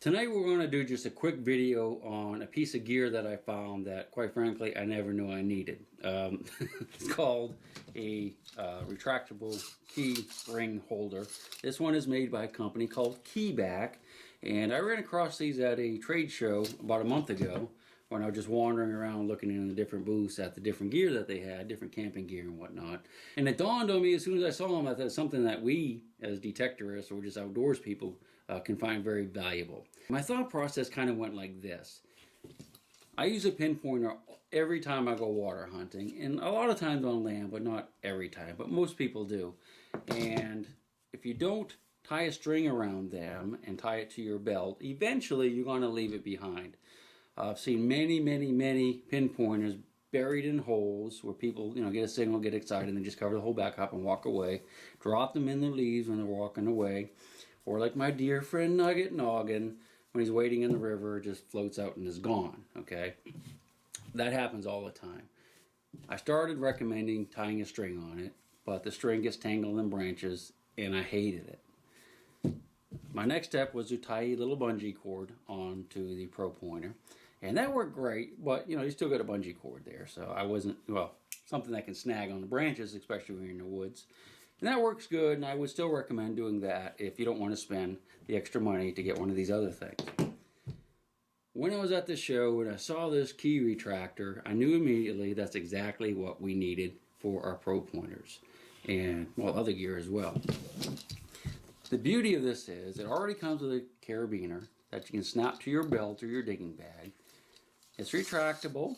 Tonight we're going to do just a quick video on a piece of gear that I found that, quite frankly, I never knew I needed. It's called a retractable key ring holder. This one is made by a company called Key-Bak, and I ran across these at a trade show about a month ago when I was just wandering around looking in the different booths at the different gear that they had, different camping gear and whatnot. And it dawned on me as soon as I saw them that that's something that we, as detectorists or just outdoors people, can find very valuable. My thought process kind of went like this. I use a pinpointer every time I go water hunting, and a lot of times on land, but not every time, but most people do. And if you don't tie a string around them and tie it to your belt, eventually you're going to leave it behind. I've seen many pinpointers buried in holes where people, get a signal, get excited, and just cover the hole back up and walk away. Drop them in the leaves when they're walking away. Or like my dear friend Nugget Noggin, when he's wading in the river, just floats out and is gone, okay? That happens all the time. I started recommending tying a string on it, but the string gets tangled in branches, and I hated it. My next step was to tie a little bungee cord onto the Pro Pointer, and that worked great, but you still got a bungee cord there, so I wasn't, something that can snag on the branches, especially when you're in the woods. And that works good, and I would still recommend doing that if you don't want to spend the extra money to get one of these other things. When I was at the show and I saw this key retractor, I knew immediately that's exactly what we needed for our Pro Pointers, and other gear as well. The beauty of this is it already comes with a carabiner that you can snap to your belt or your digging bag. It's retractable,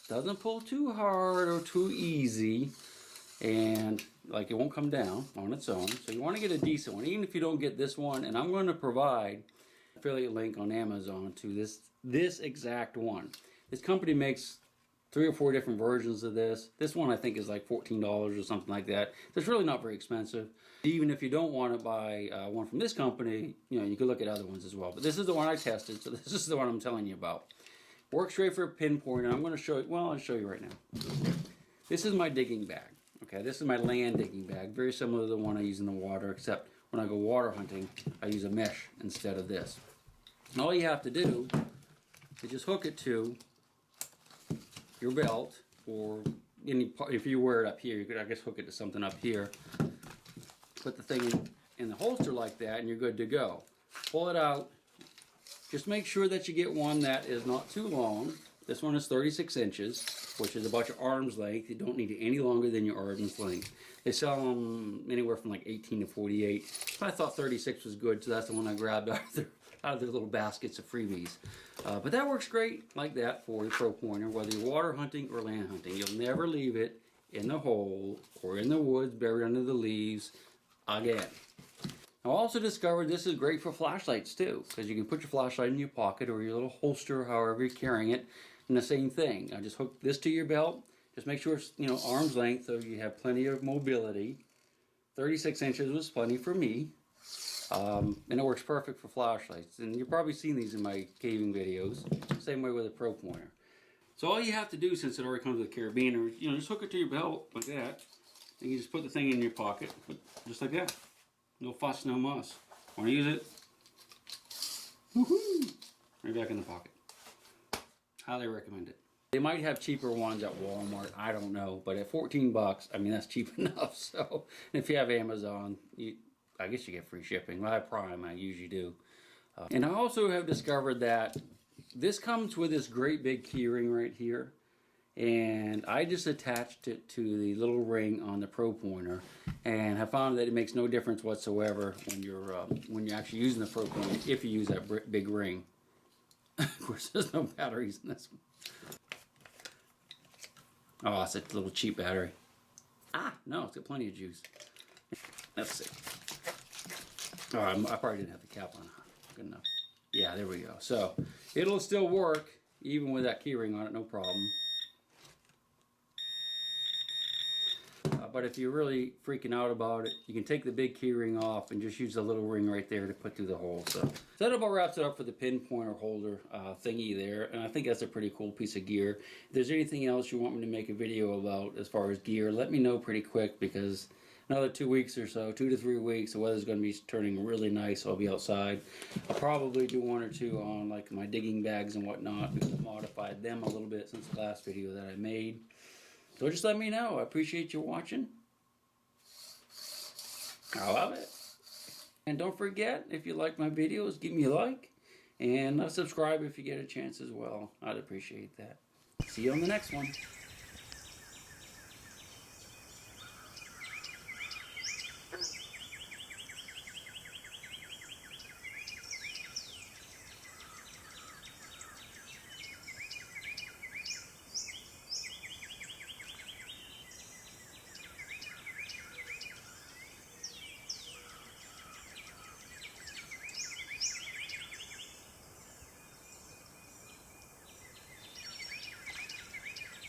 doesn't pull too hard or too easy, and it won't come down on its own. So you want to get a decent one, even if you don't get this one. And I'm going to provide an affiliate link on Amazon to this exact one. This company makes 3 or 4 different versions of this. This one I think is like $14 or something like that. So it's really not very expensive. Even if you don't want to buy one from this company, you can look at other ones as well. But this is the one I tested, so this is the one I'm telling you about. Works great for a pinpoint, and I'm going to show you, I'll show you right now. This is my digging bag. Okay, this is my land digging bag, very similar to the one I use in the water, except when I go water hunting, I use a mesh instead of this. And all you have to do is just hook it to your belt, or if you wear it up here, you could, I guess, hook it to something up here. Put the thing in the holster like that, and you're good to go. Pull it out. Just make sure that you get one that is not too long. This one is 36 inches, which is about your arm's length. You don't need it any longer than your arm's length. They sell them anywhere from like 18 to 48. But I thought 36 was good, so that's the one I grabbed out of their little baskets of freebies. But that works great like that for the Pro Pointer, whether you're water hunting or land hunting. You'll never leave it in the hole or in the woods, buried under the leaves again. I also discovered this is great for flashlights too, because you can put your flashlight in your pocket or your little holster, however you're carrying it. And the same thing, I just hook this to your belt. Just make sure it's arm's length so you have plenty of mobility. 36 inches was plenty for me. And it works perfect for flashlights. And you've probably seen these in my caving videos. Same way with a Pro Pointer. So all you have to do, since it already comes with a carabiner, just hook it to your belt like that. And you just put the thing in your pocket, just like that. No fuss, no muss. Want to use it? Woohoo! Right back in the pocket. Highly recommend it. They might have cheaper ones at Walmart, I don't know, but at 14 bucks, that's cheap enough. So if you have Amazon, I guess you get free shipping. Well, I Prime, I usually do. And I also have discovered that this comes with this great big key ring right here, and I just attached it to the little ring on the Pro Pointer, and have found that it makes no difference whatsoever when you're actually using the Pro Pointer if you use that big ring. Of course, there's no batteries in this one. Oh, it's a little cheap battery. No, it's got plenty of juice. Let's see. Oh, I probably didn't have the cap on. Good enough. Yeah, there we go. So, it'll still work, even with that key ring on it, no problem. But if you're really freaking out about it, you can take the big key ring off and just use the little ring right there to put through the hole. So that about wraps it up for the pinpointer holder thingy there. And I think that's a pretty cool piece of gear. If there's anything else you want me to make a video about as far as gear, let me know pretty quick, because another 2 weeks or so, 2 to 3 weeks. The weather's going to be turning really nice. So I'll be outside. I'll probably do 1 or 2 on like my digging bags and whatnot, because I modified them a little bit since the last video that I made. So just let me know. I appreciate you watching. I love it. And don't forget, if you like my videos, give me a like. And subscribe if you get a chance as well. I'd appreciate that. See you on the next one.